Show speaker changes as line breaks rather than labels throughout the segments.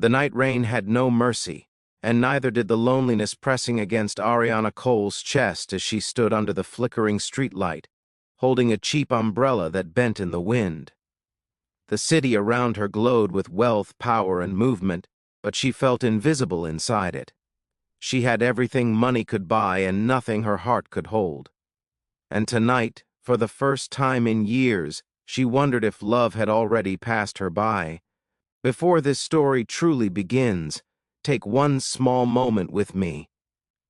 The night rain had no mercy, and neither did the loneliness pressing against Ariana Cole's chest as she stood under the flickering streetlight, holding a cheap umbrella that bent in the wind. The city around her glowed with wealth, power, and movement, but she felt invisible inside it. She had everything money could buy and nothing her heart could hold. And tonight, for the first time in years, she wondered if love had already passed her by. Before this story truly begins, take one small moment with me.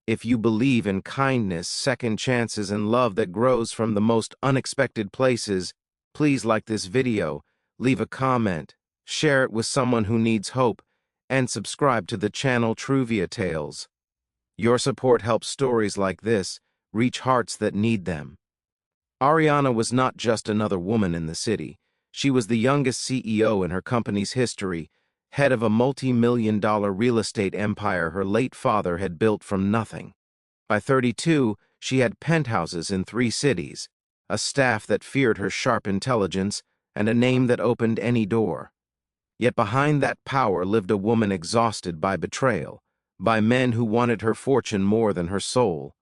If you believe in kindness, second chances, and love that grows from the most unexpected places, please like this video, leave a comment, share it with someone who needs hope, and subscribe to the channel Truevia Tales. Your support helps stories like this reach hearts that need them. Ariana was not just another woman in the city. She was the youngest CEO in her company's history, head of a multi-million-dollar real estate empire her late father had built from nothing. By 32, she had penthouses in 3 cities, a staff that feared her sharp intelligence, and a name that opened any door. Yet behind that power lived a woman exhausted by betrayal, by men who wanted her fortune more than her soul.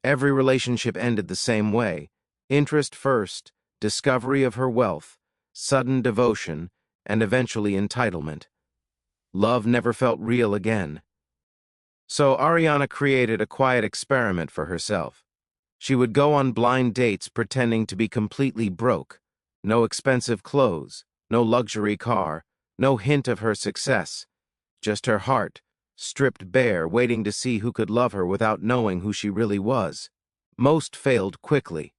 Every relationship ended the same way: interest first, discovery of her wealth, sudden devotion, and eventually entitlement. Love never felt real again. So Ariana created a quiet experiment for herself. She would go on blind dates pretending to be completely broke. No expensive clothes, no luxury car, no hint of her success. Just her heart, stripped bare, waiting to see who could love her without knowing who she really was. Most failed quickly.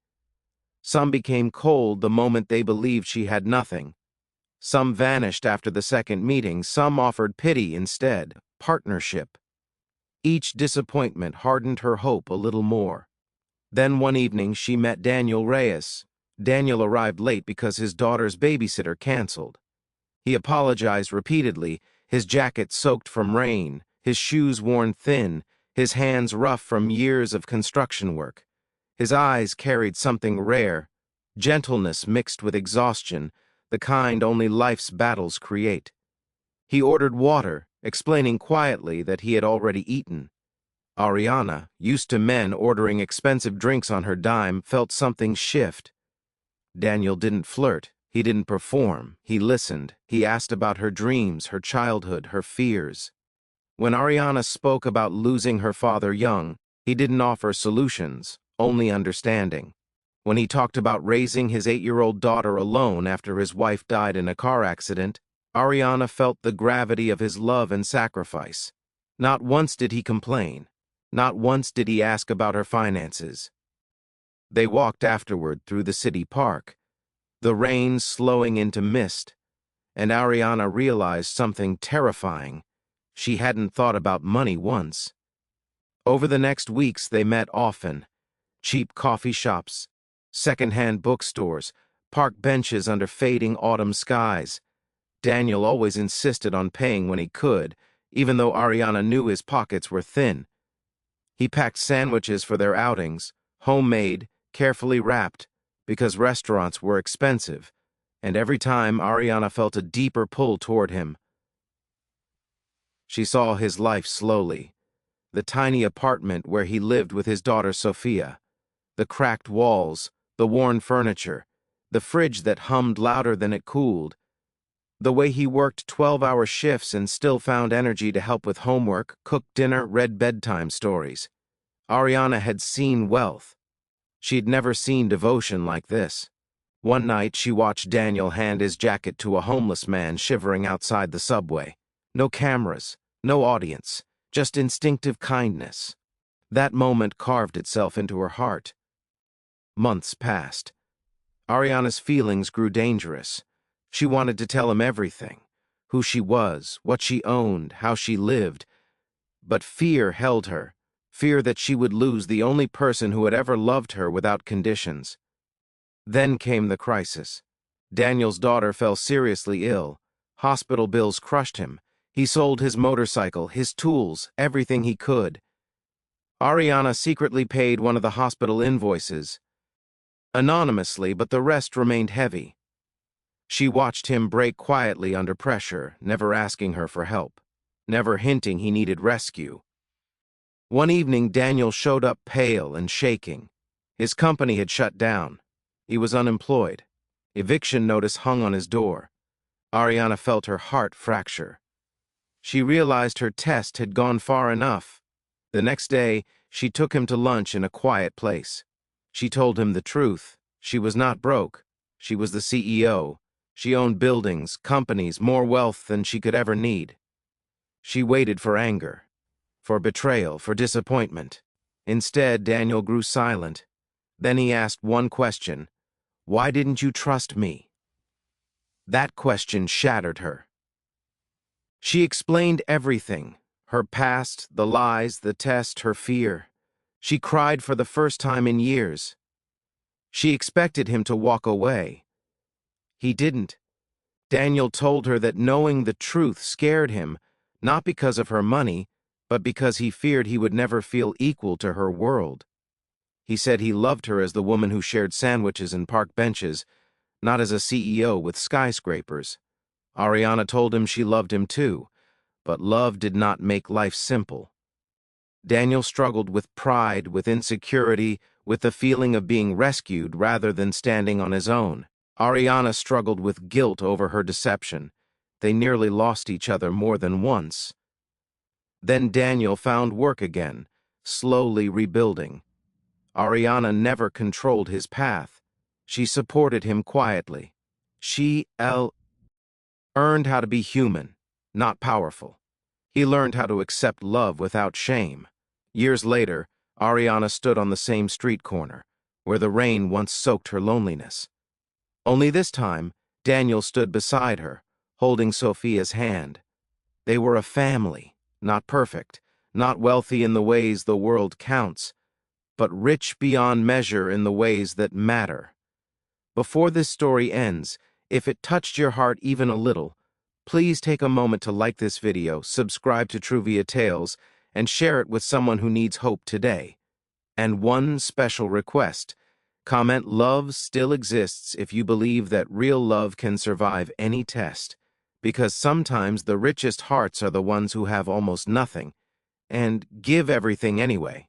Some became cold the moment they believed she had nothing. Some vanished after the second meeting, some offered pity instead, partnership. Each disappointment hardened her hope a little more. Then one evening she met Daniel Reyes. Daniel arrived late because his daughter's babysitter canceled. He apologized repeatedly, his jacket soaked from rain, his shoes worn thin, his hands rough from years of construction work. His eyes carried something rare, gentleness mixed with exhaustion, the kind only life's battles create. He ordered water, explaining quietly that he had already eaten. Ariana, used to men ordering expensive drinks on her dime, felt something shift. Daniel didn't flirt, he didn't perform, he listened. He asked about her dreams, her childhood, her fears. When Ariana spoke about losing her father young, he didn't offer solutions, only understanding. When he talked about raising his 8-year-old daughter alone after his wife died in a car accident, Ariana felt the gravity of his love and sacrifice. Not once did he complain. Not once did he ask about her finances. They walked afterward through the city park, the rain slowing into mist, and Ariana realized something terrifying. She hadn't thought about money once. Over the next weeks they met often. Cheap coffee shops, second-hand bookstores, park benches under fading autumn skies. Daniel always insisted on paying when he could, even though Ariana knew his pockets were thin. He packed sandwiches for their outings, homemade, carefully wrapped, because restaurants were expensive, and every time Ariana felt a deeper pull toward him. She saw his life slowly. The tiny apartment where he lived with his daughter Sophia. The cracked walls, the worn furniture, the fridge that hummed louder than it cooled. The way he worked 12-hour shifts and still found energy to help with homework, cook dinner, read bedtime stories. Ariana had seen wealth. She'd never seen devotion like this. One night she watched Daniel hand his jacket to a homeless man shivering outside the subway. No cameras, no audience, just instinctive kindness. That moment carved itself into her heart. Months passed. Ariana's feelings grew dangerous. She wanted to tell him everything: who she was, what she owned, how she lived. But fear held her, fear that she would lose the only person who had ever loved her without conditions. Then came the crisis. Daniel's daughter fell seriously ill. Hospital bills crushed him. He sold his motorcycle, his tools, everything he could. Ariana secretly paid one of the hospital invoices, anonymously, but the rest remained heavy. She watched him break quietly under pressure, never asking her for help, never hinting he needed rescue. One evening, Daniel showed up pale and shaking. His company had shut down. He was unemployed. Eviction notice hung on his door. Ariana felt her heart fracture. She realized her test had gone far enough. The next day, she took him to lunch in a quiet place. She told him the truth. She was not broke. She was the CEO. She owned buildings, companies, more wealth than she could ever need. She waited for anger, for betrayal, for disappointment. Instead, Daniel grew silent. Then he asked one question: "Why didn't you trust me?" That question shattered her. She explained everything: her past, the lies, the test, her fear. She cried for the first time in years. She expected him to walk away. He didn't. Daniel told her that knowing the truth scared him, not because of her money, but because he feared he would never feel equal to her world. He said he loved her as the woman who shared sandwiches and park benches, not as a CEO with skyscrapers. Ariana told him she loved him too, but love did not make life simple. Daniel struggled with pride, with insecurity, with the feeling of being rescued rather than standing on his own. Ariana struggled with guilt over her deception. They nearly lost each other more than once. Then Daniel found work again, slowly rebuilding. Ariana never controlled his path. She supported him quietly. She learned how to be human, not powerful. He learned how to accept love without shame. Years later, Ariana stood on the same street corner, where the rain once soaked her loneliness. Only this time, Daniel stood beside her, holding Sophia's hand. They were a family, not perfect, not wealthy in the ways the world counts, but rich beyond measure in the ways that matter. Before this story ends, if it touched your heart even a little, please take a moment to like this video, subscribe to Truevia Tales, and share it with someone who needs hope today. And one special request: comment "Love still exists" if you believe that real love can survive any test, because sometimes the richest hearts are the ones who have almost nothing and give everything anyway.